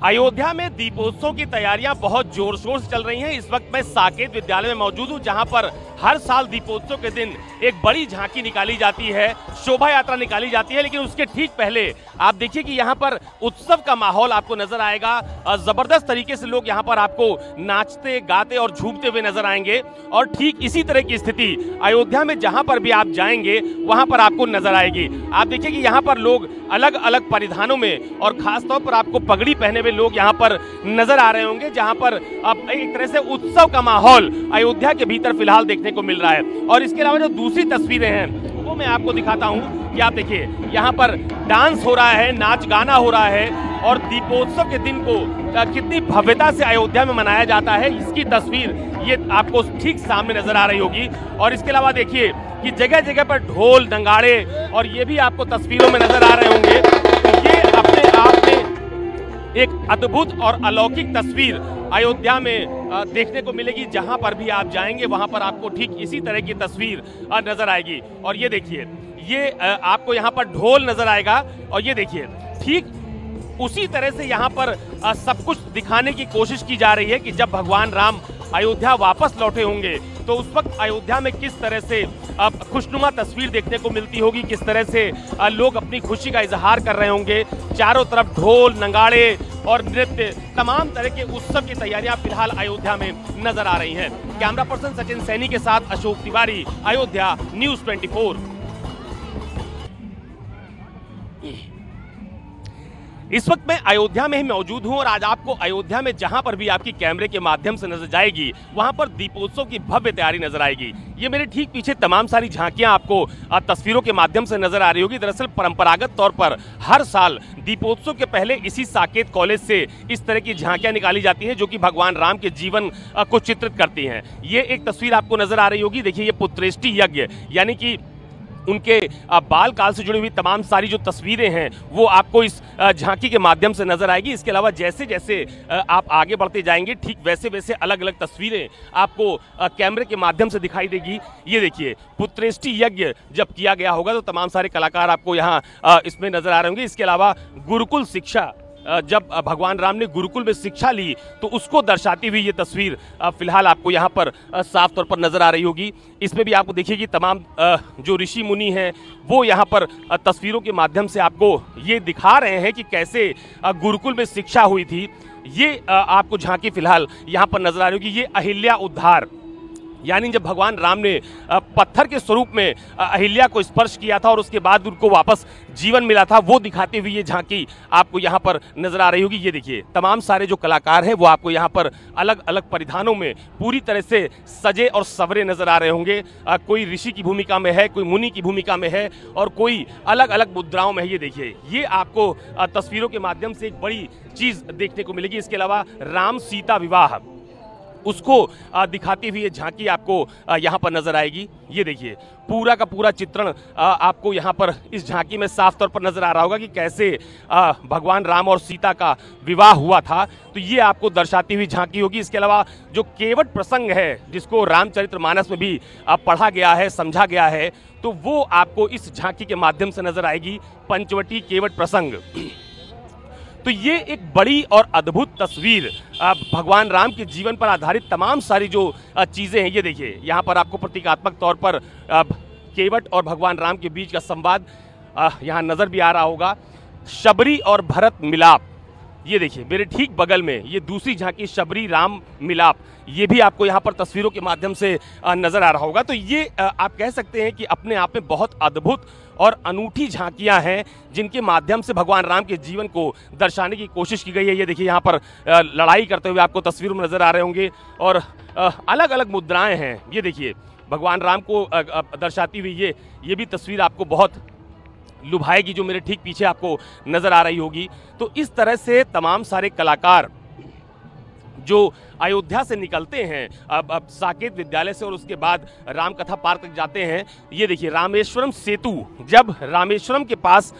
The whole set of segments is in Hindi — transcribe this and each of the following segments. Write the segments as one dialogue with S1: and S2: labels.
S1: अयोध्या में दीपोत्सव की तैयारियां बहुत जोर शोर से चल रही हैं। इस वक्त मैं साकेत विद्यालय में मौजूद हूं, जहां पर हर साल दीपोत्सव के दिन एक बड़ी झांकी निकाली जाती है, शोभा यात्रा निकाली जाती है। लेकिन उसके ठीक पहले आप देखिए कि यहां पर उत्सव का माहौल आपको नजर आएगा। जबरदस्त तरीके से लोग यहां पर आपको नाचते गाते और झूमते हुए नजर आएंगे। और ठीक इसी तरह की स्थिति अयोध्या में जहां पर भी आप जाएंगे वहां पर आपको नजर आएगी। आप देखिए कि यहां पर लोग अलग अलग परिधानों में और खासतौर पर आपको पगड़ी पहने हुए लोग यहां पर नजर आ रहे होंगे, जहां पर अब एक तरह से उत्सव का माहौल अयोध्या के भीतर फिलहाल देखने को मिल रहा है। और इसके अलावा जो दूसरी तस्वीरें हैं वो मैं आपको दिखाता हूं कि आप देखिए यहां पर डांस हो रहा है, नाच गाना हो रहा है। और दीपोत्सव के दिन को कितनी भव्यता से अयोध्या में मनाया जाता है, इसकी तस्वीर ये आपको ठीक सामने नजर आ रही होगी। और इसके अलावा देखिए कि जगह जगह पर ढोल नगाड़े और ये भी आपको तस्वीरों में नजर आ रहे होंगे। ये अपने आप में एक अद्भुत और अलौकिक तस्वीर अयोध्या में देखने को मिलेगी। जहां पर भी आप जाएंगे वहां पर आपको ठीक इसी तरह की तस्वीर नजर आएगी। और ये देखिए ये आपको यहां पर ढोल नजर आएगा। और ये देखिए ठीक उसी तरह से यहाँ पर सब कुछ दिखाने की कोशिश की जा रही है कि जब भगवान राम अयोध्या वापस लौटे होंगे तो उस वक्त अयोध्या में किस तरह से खुशनुमा तस्वीर देखने को मिलती होगी, किस तरह से लोग अपनी खुशी का इजहार कर रहे होंगे। चारों तरफ ढोल नगाड़े और नृत्य, तमाम तरह के उत्सव की तैयारियां फिलहाल अयोध्या में नजर आ रही हैं। कैमरा पर्सन सचिन सैनी के साथ अशोक तिवारी, अयोध्या, न्यूज़ 24। इस वक्त मैं अयोध्या में ही मौजूद हूं और आज आपको अयोध्या में जहां पर भी आपकी कैमरे के माध्यम से नजर जाएगी वहां पर दीपोत्सव की भव्य तैयारी नजर आएगी। ये मेरे ठीक पीछे तमाम सारी झांकियां आपको तस्वीरों के माध्यम से नजर आ रही होगी। दरअसल परंपरागत तौर पर हर साल दीपोत्सव के पहले इसी साकेत कॉलेज से इस तरह की झांकियां निकाली जाती हैं जो कि भगवान राम के जीवन को चित्रित करती हैं। ये एक तस्वीर आपको नजर आ रही होगी। देखिए ये पुत्रेष्टि यज्ञ यानी कि उनके बाल काल से जुड़ी हुई तमाम सारी जो तस्वीरें हैं वो आपको इस झांकी के माध्यम से नजर आएगी। इसके अलावा जैसे जैसे आप आगे बढ़ते जाएंगे ठीक वैसे वैसे अलग अलग तस्वीरें आपको कैमरे के माध्यम से दिखाई देगी। ये देखिए पुत्रेष्टि यज्ञ जब किया गया होगा तो तमाम सारे कलाकार आपको यहाँ इसमें नजर आ रहे होंगे। इसके अलावा गुरुकुल शिक्षा, जब भगवान राम ने गुरुकुल में शिक्षा ली तो उसको दर्शाती हुई ये तस्वीर फिलहाल आपको यहाँ पर साफ तौर पर नजर आ रही होगी। इसमें भी आपको देखिए कि तमाम जो ऋषि मुनि हैं वो यहाँ पर तस्वीरों के माध्यम से आपको ये दिखा रहे हैं कि कैसे गुरुकुल में शिक्षा हुई थी। ये आपको झांकी फिलहाल यहाँ पर नजर आ रही होगी। ये अहिल्या उद्धार यानी जब भगवान राम ने पत्थर के स्वरूप में अहिल्या को स्पर्श किया था और उसके बाद उनको वापस जीवन मिला था, वो दिखाते हुए ये झांकी आपको यहाँ पर नजर आ रही होगी। ये देखिए तमाम सारे जो कलाकार हैं वो आपको यहाँ पर अलग अलग परिधानों में पूरी तरह से सजे और सवरे नजर आ रहे होंगे। कोई ऋषि की भूमिका में है, कोई मुनि की भूमिका में है और कोई अलग अलग मुद्राओं में है। ये देखिए ये आपको तस्वीरों के माध्यम से एक बड़ी चीज देखने को मिलेगी। इसके अलावा राम सीता विवाह उसको दिखाती हुई ये झांकी आपको यहाँ पर नजर आएगी। ये देखिए पूरा का पूरा चित्रण आपको यहाँ पर इस झांकी में साफ तौर पर नजर आ रहा होगा कि कैसे भगवान राम और सीता का विवाह हुआ था, तो ये आपको दर्शाती हुई झांकी होगी। इसके अलावा जो केवट प्रसंग है जिसको रामचरितमानस में भी पढ़ा गया है, समझा गया है, तो वो आपको इस झांकी के माध्यम से नजर आएगी। पंचवटी केवट प्रसंग, तो ये एक बड़ी और अद्भुत तस्वीर भगवान राम के जीवन पर आधारित तमाम सारी जो चीज़ें हैं। ये देखिए यहाँ पर आपको प्रतीकात्मक तौर पर केवट और भगवान राम के बीच का संवाद यहाँ नज़र भी आ रहा होगा। शबरी और भरत मिलाप, ये देखिए मेरे ठीक बगल में ये दूसरी झांकी शबरी राम मिलाप, ये भी आपको यहाँ पर तस्वीरों के माध्यम से नज़र आ रहा होगा। तो ये आप कह सकते हैं कि अपने आप में बहुत अद्भुत और अनूठी झांकियां हैं जिनके माध्यम से भगवान राम के जीवन को दर्शाने की कोशिश की गई है। ये देखिए यहाँ पर लड़ाई करते हुए आपको तस्वीरों में नजर आ रहे होंगे और अलग अलग मुद्राएं हैं। ये देखिए भगवान राम को दर्शाती हुई ये भी तस्वीर आपको बहुत लुभाएगी जो मेरे ठीक पीछे आपको नजर आ रही होगी। तो इस तरह से तमाम सारे कलाकार जो अयोध्या से निकलते हैं अब साकेत विद्यालय से और उसके बाद रामकथा पार्क तक जाते हैं। ये देखिए रामेश्वरम सेतु, जब रामेश्वरम के पास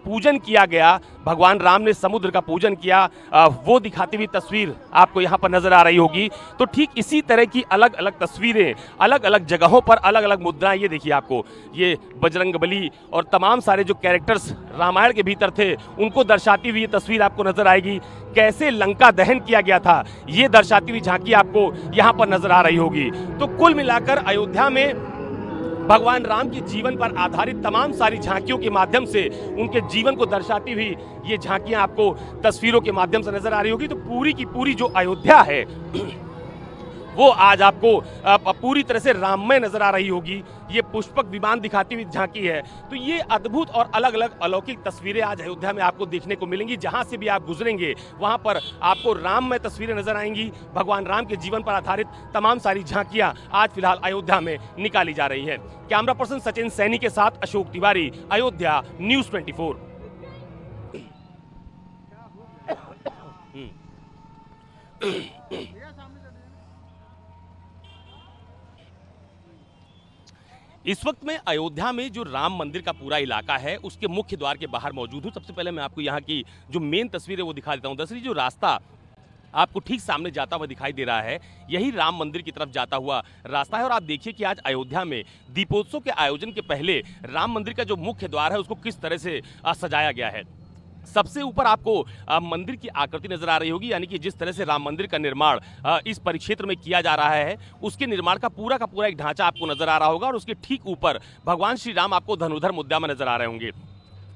S1: पूजन किया गया, भगवान राम ने समुद्र का पूजन किया, वो दिखाती हुई तस्वीर आपको यहाँ पर नजर आ रही होगी। तो ठीक इसी तरह की अलग अलग तस्वीरें अलग अलग जगहों पर अलग अलग मुद्राएं, ये देखिए आपको ये बजरंगबली और तमाम सारे जो कैरेक्टर्स रामायण के भीतर थे उनको दर्शाती हुई ये तस्वीर आपको नजर आएगी। कैसे लंका दहन किया गया था ये दर्शाती हुई झांकी आपको यहाँ पर नजर आ रही होगी। तो कुल मिलाकर अयोध्या में भगवान राम के जीवन पर आधारित तमाम सारी झांकियों के माध्यम से उनके जीवन को दर्शाती हुई ये झांकियां आपको तस्वीरों के माध्यम से नजर आ रही होगी। तो पूरी की पूरी जो अयोध्या है वो आज आपको पूरी तरह से राममय नजर आ रही होगी। ये पुष्पक विमान दिखाती हुई झांकी है। तो ये अद्भुत और अलग अलग अलौकिक तस्वीरें आज अयोध्या में आपको देखने को मिलेंगी। जहां से भी आप गुजरेंगे वहां पर आपको राममय तस्वीरें नजर आएंगी। भगवान राम के जीवन पर आधारित तमाम सारी झांकियां आज फिलहाल अयोध्या में निकाली जा रही है। कैमरा पर्सन सचिन सैनी के साथ अशोक तिवारी, अयोध्या, न्यूज़ 24। इस वक्त मैं अयोध्या में जो राम मंदिर का पूरा इलाका है उसके मुख्य द्वार के बाहर मौजूद हूं। सबसे पहले मैं आपको यहाँ की जो मेन तस्वीर है वो दिखा देता हूं। दरअसल जो रास्ता आपको ठीक सामने जाता हुआ दिखाई दे रहा है यही राम मंदिर की तरफ जाता हुआ रास्ता है। और आप देखिए कि आज अयोध्या में दीपोत्सव के आयोजन के पहले राम मंदिर का जो मुख्य द्वार है उसको किस तरह से सजाया गया है। सबसे ऊपर आपको मंदिर की आकृति नजर आ रही होगी, यानी कि जिस तरह से राम मंदिर का निर्माण इस परिक्षेत्र में किया जा रहा है उसके निर्माण का पूरा एक ढांचा आपको नजर आ रहा होगा। और उसके ठीक ऊपर भगवान श्री राम आपको धनुधर मुद्रा में नजर आ रहे होंगे।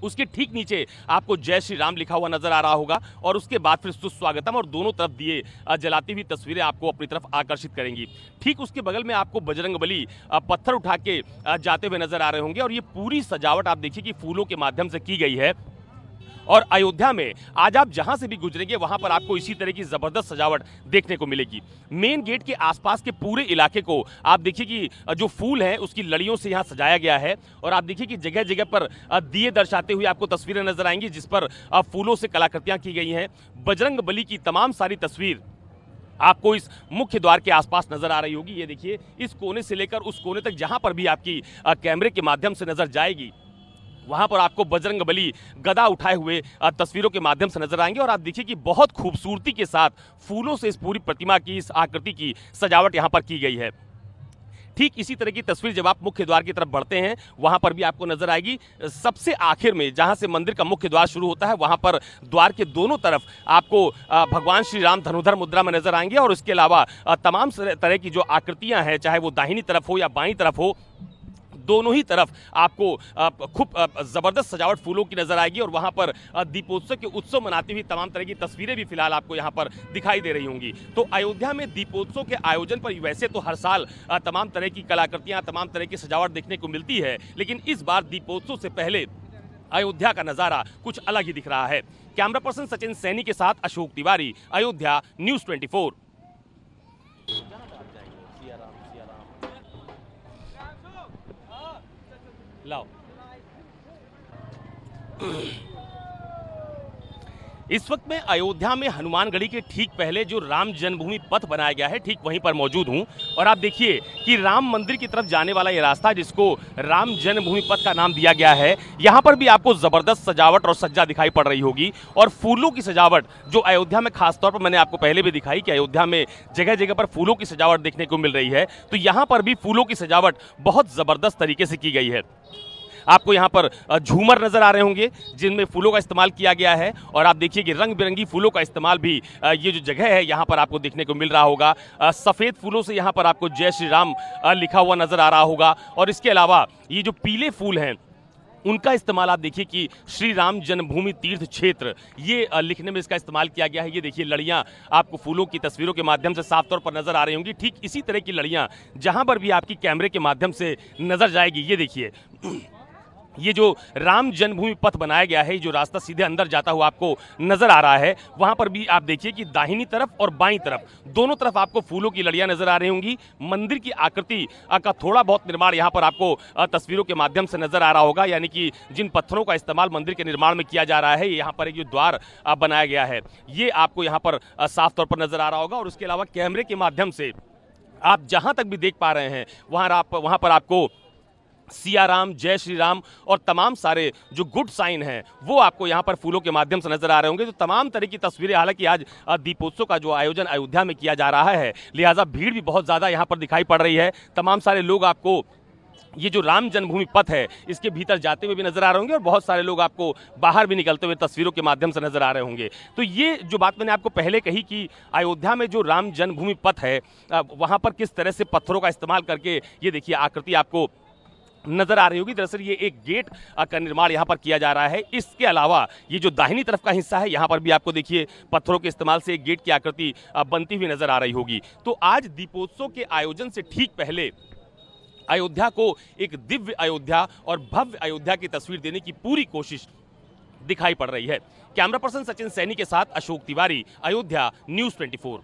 S1: उसके ठीक नीचे आपको जय श्री राम लिखा हुआ नजर आ रहा होगा। और उसके बाद फिर सुस्वागतम और दोनों तरफ दिए जलाती हुई तस्वीरें आपको अपनी तरफ आकर्षित करेंगी। ठीक उसके बगल में आपको बजरंगबली पत्थर उठा के जाते हुए नजर आ रहे होंगे। और ये पूरी सजावट आप देखिए कि फूलों के माध्यम से की गई है। और अयोध्या में आज आप जहां से भी गुजरेंगे वहां पर आपको इसी तरह की जबरदस्त सजावट देखने को मिलेगी। मेन गेट के आसपास के पूरे इलाके को आप देखिए कि जो फूल हैं उसकी लड़ियों से यहां सजाया गया है। और आप देखिए कि जगह जगह पर दिए दर्शाते हुए आपको तस्वीरें नजर आएंगी जिस पर फूलों से कलाकृतियां की गई हैं। बजरंगबली की तमाम सारी तस्वीर आपको इस मुख्य द्वार के आसपास नजर आ रही होगी। ये देखिए इस कोने से लेकर उस कोने तक जहां पर भी आपकी कैमरे के माध्यम से नजर जाएगी वहां पर आपको बजरंगबली गदा उठाए हुए तस्वीरों के माध्यम से नजर आएंगे। और आप देखिए कि बहुत खूबसूरती के साथ फूलों से इस पूरी प्रतिमा की, इस आकृति की सजावट यहां पर की गई है। ठीक इसी तरह की तस्वीर जब आप मुख्य द्वार की तरफ बढ़ते हैं वहां पर भी आपको नजर आएगी। सबसे आखिर में जहां से मंदिर का मुख्य द्वार शुरू होता है वहां पर द्वार के दोनों तरफ आपको भगवान श्री राम धनुधर मुद्रा में नजर आएंगे। और इसके अलावा तमाम तरह की जो आकृतियां हैं, चाहे वो दाहिनी तरफ हो या बाईं तरफ हो, दोनों ही तरफ आपको खूब जबरदस्त सजावट फूलों की नजर आएगी। और वहां पर दीपोत्सव के उत्सव मनाती हुई तमाम तरह की तस्वीरें भी फिलहाल आपको यहां पर दिखाई दे रही होंगी। तो अयोध्या में दीपोत्सव के आयोजन पर वैसे तो हर साल तमाम तरह की कलाकृतियां, तमाम तरह की सजावट देखने को मिलती है, लेकिन इस बार दीपोत्सव से पहले अयोध्या का नजारा कुछ अलग ही दिख रहा है। कैमरा पर्सन सचिन सैनी के साथ अशोक तिवारी, अयोध्या, न्यूज़ 24। लाओ। इस वक्त मैं अयोध्या में हनुमानगढ़ी के ठीक पहले जो राम जन्मभूमि पथ बनाया गया है ठीक वहीं पर मौजूद हूं। और आप देखिए कि राम मंदिर की तरफ जाने वाला ये रास्ता जिसको राम जन्मभूमि पथ का नाम दिया गया है, यहां पर भी आपको जबरदस्त सजावट और सज्जा दिखाई पड़ रही होगी। और फूलों की सजावट जो अयोध्या में खासतौर पर मैंने आपको पहले भी दिखाई कि अयोध्या में जगह जगह पर फूलों की सजावट देखने को मिल रही है, तो यहां पर भी फूलों की सजावट बहुत जबरदस्त तरीके से की गई है। आपको यहाँ पर झूमर नजर आ रहे होंगे जिनमें फूलों का इस्तेमाल किया गया है। और आप देखिए कि रंग बिरंगी फूलों का इस्तेमाल भी ये जो जगह है यहाँ पर आपको देखने को मिल रहा होगा। सफ़ेद फूलों से यहाँ पर आपको जय श्री राम लिखा हुआ नजर आ रहा होगा। और इसके अलावा ये जो पीले फूल हैं उनका इस्तेमाल आप देखिए कि श्री राम जन्मभूमि तीर्थ क्षेत्र ये लिखने में इसका इस्तेमाल किया गया है। ये देखिए लड़ियाँ आपको फूलों की तस्वीरों के माध्यम से साफ तौर पर नजर आ रही होंगी। ठीक इसी तरह की लड़ियाँ जहाँ पर भी आपकी कैमरे के माध्यम से नजर जाएगी। ये देखिए ये जो राम जन्मभूमि पथ बनाया गया है, जो रास्ता सीधे अंदर जाता हुआ आपको नजर आ रहा है, वहां पर भी आप देखिए कि दाहिनी तरफ और बाईं तरफ दोनों तरफ आपको फूलों की लड़ियां नजर आ रही होंगी। मंदिर की आकृति का थोड़ा बहुत निर्माण यहां पर आपको तस्वीरों के माध्यम से नजर आ रहा होगा, यानी कि जिन पत्थरों का इस्तेमाल मंदिर के निर्माण में किया जा रहा है, यहाँ पर एक जो द्वार बनाया गया है ये आपको यहाँ पर साफ तौर पर नजर आ रहा होगा। और उसके अलावा कैमरे के माध्यम से आप जहां तक भी देख पा रहे हैं वहां पर आपको सिया राम, जय श्री राम और तमाम सारे जो गुड साइन हैं वो आपको यहाँ पर फूलों के माध्यम से नजर आ रहे होंगे। तो तमाम तरह की तस्वीरें, हालांकि आज दीपोत्सव का जो आयोजन अयोध्या में किया जा रहा है, लिहाजा भीड़ भी बहुत ज़्यादा यहाँ पर दिखाई पड़ रही है। तमाम सारे लोग आपको ये जो राम जन्मभूमि पथ है इसके भीतर जाते हुए भी नजर आ रहे होंगे और बहुत सारे लोग आपको बाहर भी निकलते हुए तस्वीरों के माध्यम से नजर आ रहे होंगे। तो ये जो बात मैंने आपको पहले कही कि अयोध्या में जो राम जन्मभूमि पथ है वहाँ पर किस तरह से पत्थरों का इस्तेमाल करके ये देखिए आकृति आपको नजर आ रही होगी। दरअसल ये एक गेट का निर्माण यहाँ पर किया जा रहा है। इसके अलावा ये जो दाहिनी तरफ का हिस्सा है यहाँ पर भी आपको देखिए पत्थरों के इस्तेमाल से एक गेट की आकृति बनती हुई नजर आ रही होगी। तो आज दीपोत्सव के आयोजन से ठीक पहले अयोध्या को एक दिव्य अयोध्या और भव्य अयोध्या की तस्वीर देने की पूरी कोशिश दिखाई पड़ रही है। कैमरा पर्सन सचिन सैनी के साथ अशोक तिवारी, अयोध्या न्यूज़ 24।